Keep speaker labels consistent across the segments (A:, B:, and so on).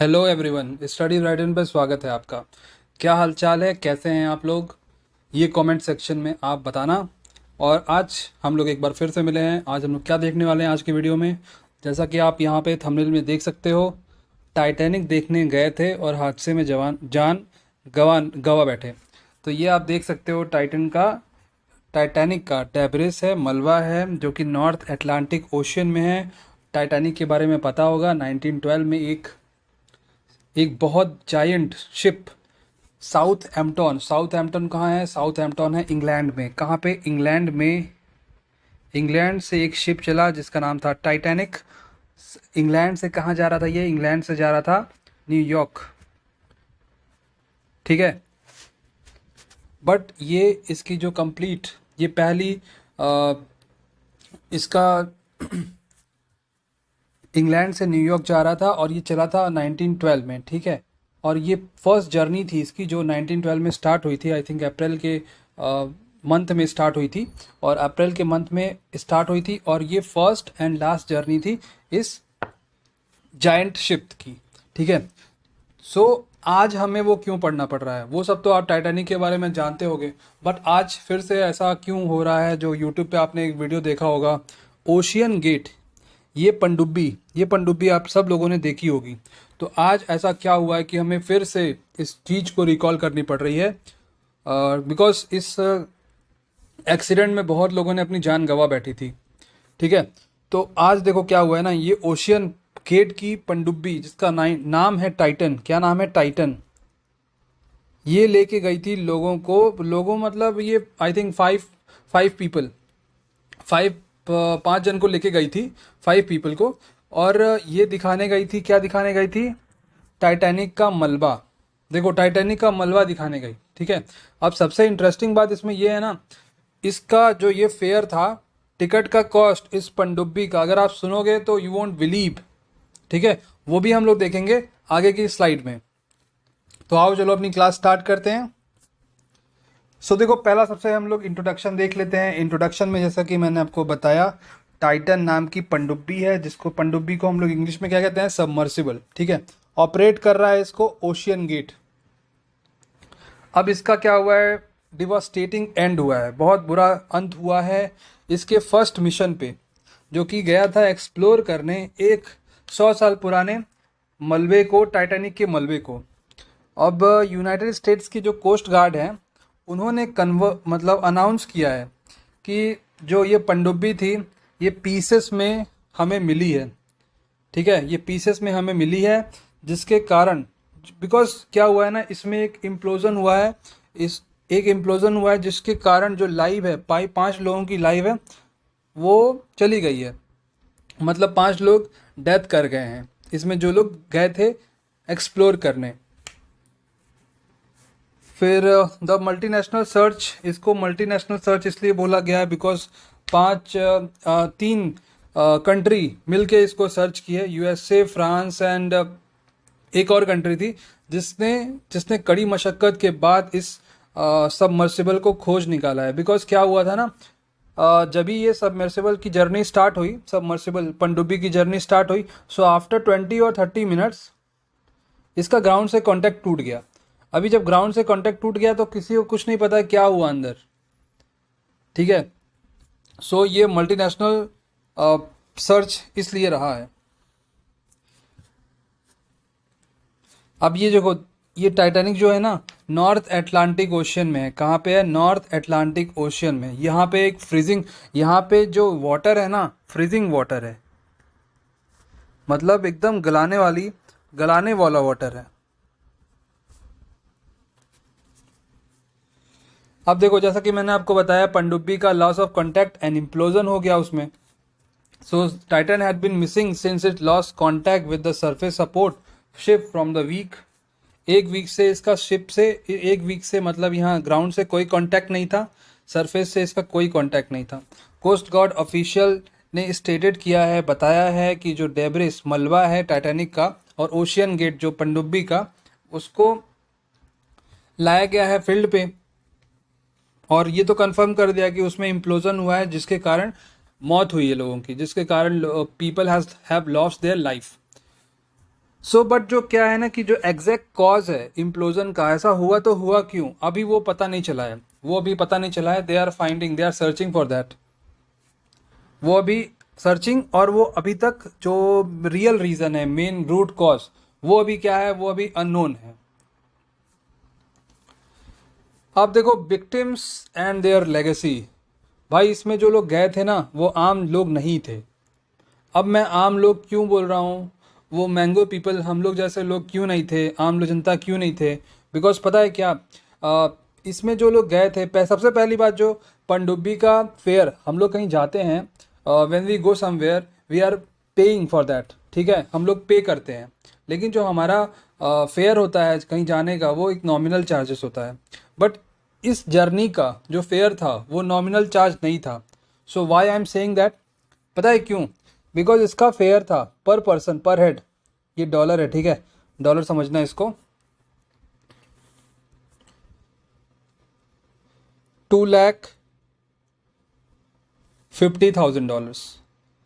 A: Hello everyone, study ridden पर स्वागत है आपका। क्या हालचाल है, कैसे हैं आप लोग? ये कमेंट सेक्शन में आप बताना। और आज हम लोग एक बार फिर से मिले हैं। आज हम लोग क्या देखने वाले हैं आज की वीडियो में? जैसा कि आप यहाँ पे थंबनेल में देख सकते हो, टाइटैनिक देखने गए थे और हादसे में जवान जान गवा बैठे। तो ये आप देख सकते हो टाइटैनिक का डेब्रिस है, मलबा है, जो कि नॉर्थ अटलांटिक ओशियन में है। टाइटैनिक के बारे में पता होगा, 1912 में एक बहुत जायंट शिप साउथ एम्पटन कहाँ है? साउथ एम्पटन है इंग्लैंड में। कहाँ पे? इंग्लैंड में। इंग्लैंड से एक शिप चला जिसका नाम था टाइटैनिक। इंग्लैंड से कहाँ जा रहा था ये? इंग्लैंड से जा रहा था न्यूयॉर्क। ठीक है। बट ये इसकी जो कंप्लीट, ये पहली इसका इंग्लैंड से न्यूयॉर्क जा रहा था और ये चला था 1912 में। ठीक है। और ये फर्स्ट जर्नी थी इसकी जो 1912 में स्टार्ट हुई थी। आई थिंक अप्रैल के मंथ में स्टार्ट हुई थी, और अप्रैल के मंथ में स्टार्ट हुई थी, और ये फर्स्ट एंड लास्ट जर्नी थी इस जायंट शिप की। ठीक है। सो आज हमें वो क्यों पढ़ना पड़ रहा है, वो सब तो आप टाइटैनिक के बारे में जानते होगे। बट आज फिर से ऐसा क्यों हो रहा है? जो यूट्यूब पे आपने एक वीडियो देखा होगा, ओशियन गेट, ये पनडुब्बी आप सब लोगों ने देखी होगी। तो आज ऐसा क्या हुआ है कि हमें फिर से इस चीज़ को रिकॉल करनी पड़ रही है, बिकॉज इस एक्सीडेंट में बहुत लोगों ने अपनी जान गंवा बैठी थी। ठीक है। तो आज देखो क्या हुआ है ना, ये ओशियन गेट की पनडुब्बी जिसका नाम है टाइटन। क्या नाम है? टाइटन। ये लेके गई थी लोगों मतलब ये I think five five people five 5 जन को लेके गई थी, 5 पीपल को। और ये दिखाने गई थी, क्या दिखाने गई थी? टाइटैनिक का मलबा। देखो, टाइटैनिक का मलबा दिखाने गई। ठीक है। अब सबसे इंटरेस्टिंग बात इसमें ये है ना, इसका जो ये फेयर था, टिकट का कॉस्ट इस पनडुब्बी का, अगर आप सुनोगे तो यू वोंट बिलीव। ठीक है। वो भी हम लोग देखेंगे आगे की स्लाइड में। तो आओ चलो अपनी क्लास स्टार्ट करते हैं। देखो, पहला सबसे हम लोग इंट्रोडक्शन देख लेते हैं। इंट्रोडक्शन में जैसा कि मैंने आपको बताया, टाइटन नाम की पनडुब्बी है, जिसको पनडुब्बी को हम लोग इंग्लिश में क्या कहते हैं? सबमर्सिबल। ठीक है। ऑपरेट कर रहा है इसको ओशियन गेट। अब इसका क्या हुआ है? डिवास्टेटिंग एंड हुआ है, बहुत बुरा अंत हुआ है इसके फर्स्ट मिशन पे, जो कि गया था एक्सप्लोर करने एक 100 साल पुराने मलबे को, टाइटैनिक के मलबे को। अब यूनाइटेड स्टेट्स की जो कोस्ट गार्ड है, उन्होंने मतलब अनाउंस किया है कि जो ये पनडुब्बी थी, ये पीसेस में हमें मिली है। ठीक है। ये पीसेस में हमें मिली है, जिसके कारण, बिकॉज क्या हुआ है ना, इसमें एक इम्प्लोजन हुआ है। इस एक इम्प्लोजन हुआ है जिसके कारण जो लाइव है, 5 लोगों की लाइव है, वो चली गई है। मतलब 5 लोग डेथ कर गए हैं इसमें, जो लोग गए थे एक्सप्लोर करने। फिर द मल्टीनेशनल सर्च, इसको मल्टीनेशनल सर्च इसलिए बोला गया है बिकॉज 3 कंट्री मिलके इसको सर्च किए, यूएसए, फ्रांस एंड एक और कंट्री थी, जिसने जिसने कड़ी मशक्क़त के बाद इस सबमर्सिबल को खोज निकाला है। बिकॉज क्या हुआ था ना, जब भी ये सबमर्सिबल की जर्नी स्टार्ट हुई, सबमर्सिबल पनडुब्बी की जर्नी स्टार्ट हुई, सो आफ्टर 20 और 30 मिनट्स इसका ग्राउंड से कांटेक्ट टूट गया। अभी जब ग्राउंड से कांटेक्ट टूट गया तो किसी को कुछ नहीं पता क्या हुआ अंदर। ठीक है। ये मल्टीनेशनल सर्च इसलिए रहा है। अब ये देखो, ये टाइटैनिक जो है ना, नॉर्थ अटलांटिक ओशियन में है। कहाँ पे है? नॉर्थ अटलांटिक ओशियन में। यहाँ पे एक फ्रीजिंग, यहाँ पे जो वाटर है ना, फ्रीजिंग वाटर है, मतलब एकदम गलाने वाला वाटर है। अब देखो, जैसा कि मैंने आपको बताया, पनडुब्बी का loss of contact and implosion हो गया उसमें। Titan had been missing since it lost contact with the surface support ship from the week. एक वीक से इसका शिप से, एक वीक से मतलब यहाँ ग्राउंड से कोई कांटेक्ट नहीं था, सरफेस से इसका कोई कांटेक्ट नहीं था। कोस्ट गार्ड ऑफिशियल ने स्टेटेड किया है, बताया है कि जो डेब्रिस मलबा है टाइटैनिक का, और ओशियन गेट जो पनडुब्बी का, उसको लाया गया है फील्ड पे, और ये तो कंफर्म कर दिया कि उसमें इम्प्लोजन हुआ है, जिसके कारण मौत हुई है लोगों की, जिसके कारण people have lost their life. So but जो क्या है ना कि जो एग्जैक्ट कॉज है इम्प्लोजन का, ऐसा हुआ तो हुआ क्यों, अभी वो पता नहीं चला है, वो अभी पता नहीं चला है। They are finding, they are searching for that, वो अभी सर्चिंग, और वो अभी तक जो रियल रीजन है, मेन रूट कॉज, वो अभी क्या है, वो अभी अननोन है। अब देखो विक्टिम्स एंड देयर लेगेसी, भाई इसमें जो लोग गए थे ना वो आम लोग नहीं थे। अब मैं आम लोग क्यों बोल रहा हूँ, वो मैंगो पीपल, हम लोग जैसे लोग क्यों नहीं थे, आम लोग जनता क्यों नहीं थे, बिकॉज पता है क्या, इसमें जो लोग गए थे, सबसे पहली बात जो पनडुब्बी का फेयर, हम लोग कहीं जाते हैं, when we go somewhere we are paying for that, ठीक है, हम लोग पे करते हैं, लेकिन जो हमारा फेयर होता है कहीं जाने का वो एक नॉमिनल चार्जेस होता है, बट इस जर्नी का जो फेयर था वो नॉमिनल चार्ज नहीं था। So why I am saying that, पता है क्यों, बिकॉज इसका फेयर था पर पर्सन पर हेड, ये डॉलर है, ठीक है, डॉलर समझना इसको, 2,50,000 डॉलर्स,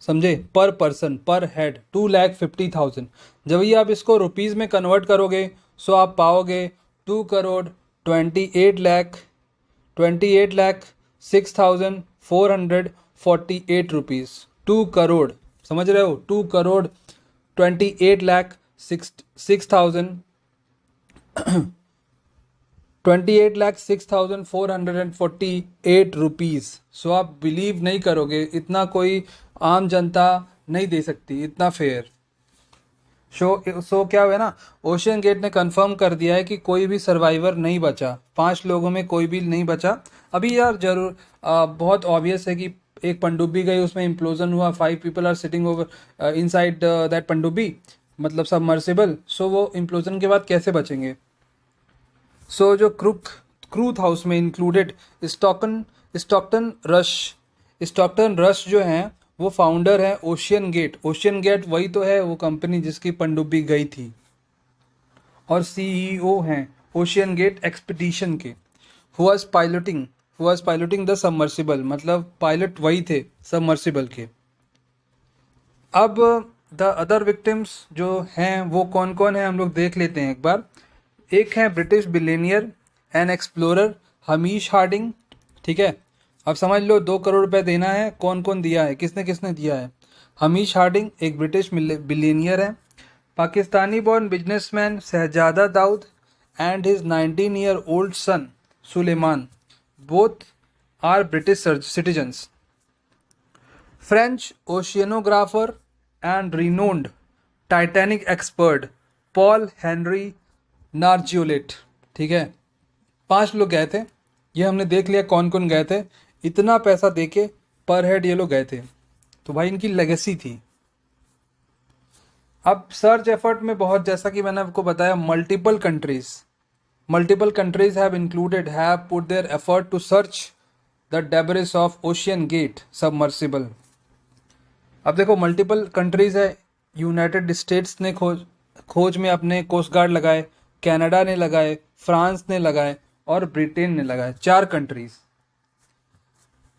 A: समझे, पर पर्सन पर हेड 2,50,000। जब ये आप इसको रुपीज़ में कन्वर्ट करोगे सो आप पाओगे 2,28,6,448 रुपीज़, 2 करोड़, समझ रहे हो, 2,28,06,448 रुपीज़। सो आप बिलीव नहीं करोगे, इतना कोई आम जनता नहीं दे सकती, इतना फेयर। सो क्या हुआ ना, ओशियन गेट ने कंफर्म कर दिया है कि कोई भी सर्वाइवर नहीं बचा, 5 लोगों में कोई भी नहीं बचा। अभी यार जरूर बहुत ऑब्वियस है कि एक पनडुब्बी गई, उसमें इम्प्लोजन हुआ, 5 people are sitting over inside that पनडुब्बी, मतलब सबमर्सिबल, सो वो इम्प्लोजन के बाद कैसे बचेंगे। सो जो क्रू था उसमें इंक्लूडेड स्टॉकन स्टॉकटन रश स्टॉकटन रश जो हैं वो फाउंडर है ओशियन गेट। ओशियन गेट वही तो है वो कंपनी जिसकी पनडुब्बी गई थी, और सीईओ हैं ओशियन गेट एक्सपीडिशन के। Who was piloting the submersible, मतलब पायलट वही थे सबमर्सिबल के। अब द अदर विक्टिम्स जो हैं वो कौन कौन है हम लोग देख लेते हैं एक बार। एक है British billionaire and explorer Hamish Harding, ठीक है, अब समझ लो 2 करोड़ रुपए देना है, कौन कौन दिया है, किसने किसने दिया है। हमीश हार्डिंग एक ब्रिटिश बिलियनियर है। Pakistani born businessman Shahzada Dawood and his 19 year old son Suleman, both are British citizens. French oceanographer and renowned Titanic expert Paul Henri Nargeolet, ठीक है, 5 लोग गए थे, ये हमने देख लिया कौन कौन गए थे, इतना पैसा देके पर हेड ये लोग गए थे, तो भाई इनकी लेगेसी थी। अब सर्च एफर्ट में बहुत, जैसा कि मैंने आपको बताया, multiple countries have put their effort to search the debris of OceanGate submersible. अब देखो मल्टीपल कंट्रीज है, यूनाइटेड स्टेट्स ने खोज में अपने कोस्ट गार्ड लगाए, कनाडा ने लगाए, फ्रांस ने लगाए और ब्रिटेन ने लगाए, 4 कंट्रीज।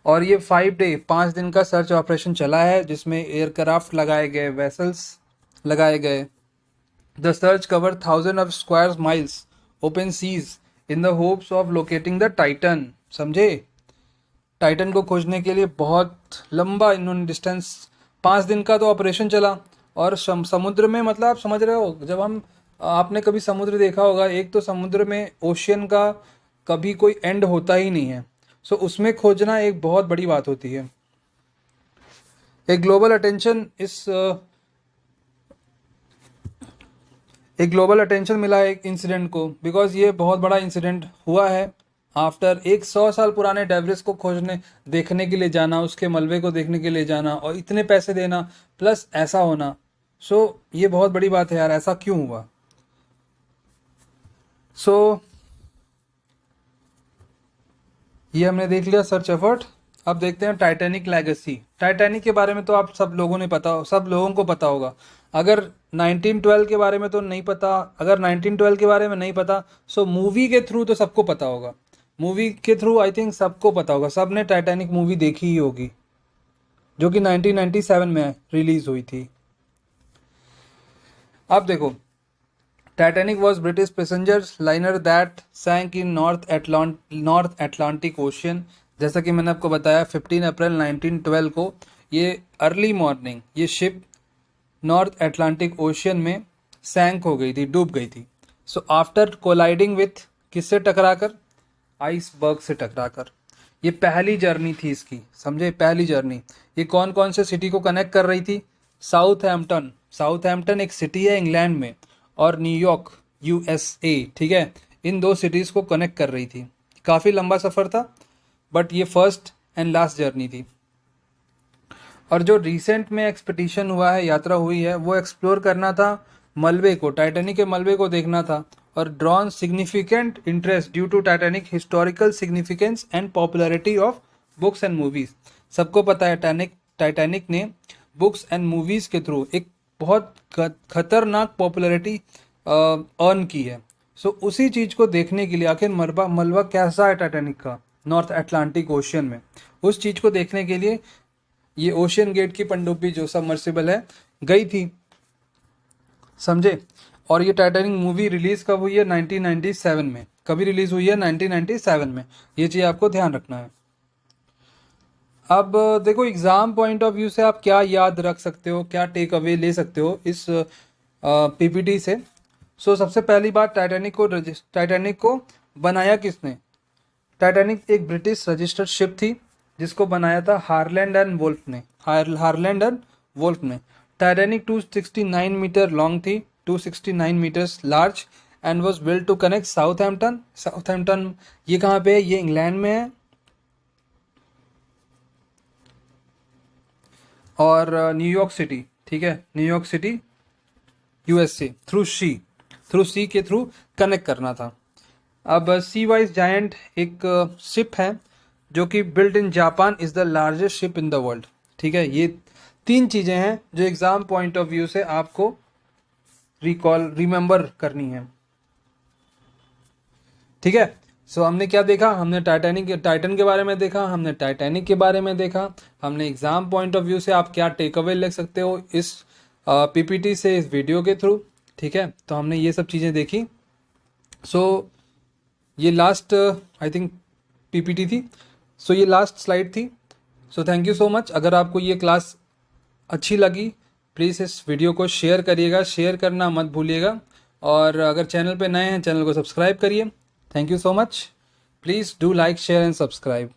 A: और ये 5 दिन का सर्च ऑपरेशन चला है जिसमें एयरक्राफ्ट लगाए गए, वेसल्स लगाए गए। The search cover 1,000 of square miles open seas in the hopes of locating the Titan, समझे, टाइटन को खोजने के लिए बहुत लंबा इन्होंने डिस्टेंस, 5 दिन का तो ऑपरेशन चला। और समुद्र में, मतलब आप समझ रहे हो, जब हम, आपने कभी समुद्र देखा होगा, एक तो समुद्र में ओशियन का कभी कोई एंड होता ही नहीं है, सो उसमें खोजना एक बहुत बड़ी बात होती है। एक ग्लोबल अटेंशन मिला है एक इंसिडेंट को, बिकॉज ये बहुत बड़ा इंसिडेंट हुआ है। आफ्टर एक 100 साल पुराने डेब्रिस को खोजने देखने के लिए जाना, उसके मलबे को देखने के लिए जाना और इतने पैसे देना प्लस ऐसा होना, सो ये बहुत बड़ी बात है यार, ऐसा क्यों हुआ। सो ये हमने देख लिया सर्च एफर्ट। अब देखते हैं टाइटैनिक लेगेसी। टाइटैनिक के बारे में तो आप सब लोगों को पता होगा। अगर 1912 के बारे में तो नहीं पता, अगर 1912 के बारे में नहीं पता, सो मूवी के थ्रू तो सबको पता होगा। मूवी के थ्रू आई थिंक सबको पता होगा, सब ने टाइटैनिक मूवी देखी ही होगी, जो कि 1997 में रिलीज हुई थी। अब देखो Titanic was British passenger liner that sank in North Atlantic ocean. जैसा कि मैंने आपको बताया 15 अप्रैल 1912 को ये अर्ली मॉर्निंग ये शिप नॉर्थ अटलांटिक ओशियन में सैंक हो गई थी, डूब गई थी। सो आफ्टर कोलाइडिंग विथ किससे टकराकर? आइसबर्ग से टकराकर। ये पहली जर्नी थी इसकी, समझे, पहली जर्नी। ये कौन कौन से सिटी को कनेक्ट कर रही थी? साउथहैम्पटन एक सिटी है इंग्लैंड में, और न्यूयॉर्क यूएसए, ठीक है, इन दो सिटीज़ को कनेक्ट कर रही थी। काफ़ी लंबा सफ़र था, बट ये फर्स्ट एंड लास्ट जर्नी थी। और जो रिसेंट में एक्सपेडिशन हुआ है, यात्रा हुई है, वो एक्सप्लोर करना था मलबे को, टाइटैनिक के मलबे को देखना था। और drawn significant interest due to Titanic historical significance and popularity of books and movies. सबको पता है टाइटैनिक ने बुक्स एंड मूवीज के थ्रू एक बहुत खतरनाक पॉपुलैरिटी अर्न की है। सो उसी चीज को देखने के लिए, आखिर मलबा कैसा है टाइटैनिक का नॉर्थ अटलांटिक ओशियन में, उस चीज को देखने के लिए ये ओशियन गेट की पनडुब्बी जो सबमर्सिबल है गई थी, समझे। और ये टाइटैनिक मूवी रिलीज कब हुई है? 1997 में। कभी रिलीज हुई है? 1997 में। ये चीज आपको ध्यान रखना है। अब देखो एग्जाम पॉइंट ऑफ व्यू से आप क्या याद रख सकते हो, क्या टेक अवे ले सकते हो इस पीपीटी से। सो सबसे पहली बात, टाइटैनिक को बनाया किसने? टाइटैनिक एक ब्रिटिश रजिस्टर्ड शिप थी जिसको बनाया था हारलैंड एंड वोल्फ ने। टाइटैनिक 269 मीटर लॉन्ग थी, 269 metres large, and was built to connect Southampton ये कहाँ पे है? ये इंग्लैंड में है। और न्यूयॉर्क सिटी, ठीक है, New York city USA through C के थ्रू कनेक्ट करना था। अब सी वाइज जायंट एक शिप है जो कि built in Japan, is the largest ship in the world, ठीक है। ये तीन चीजें हैं जो एग्जाम पॉइंट ऑफ व्यू से आपको रिमेंबर करनी है, ठीक है। सो हमने क्या देखा? हमने टाइटन के बारे में देखा, हमने टाइटैनिक के बारे में देखा, हमने एग्जाम पॉइंट ऑफ व्यू से आप क्या टेक अवे ले सकते हो इस पीपीटी से, इस वीडियो के थ्रू, ठीक है। तो हमने ये सब चीज़ें देखी। सो ये लास्ट आई थिंक पीपीटी थी, सो ये लास्ट स्लाइड थी। So thank you so much. अगर आपको ये क्लास अच्छी लगी, प्लीज़ इस वीडियो को शेयर करिएगा, शेयर करना मत भूलिएगा। और अगर चैनल पे नए हैं, चैनल को सब्सक्राइब करिए। Thank you so much. Please do like, share and subscribe.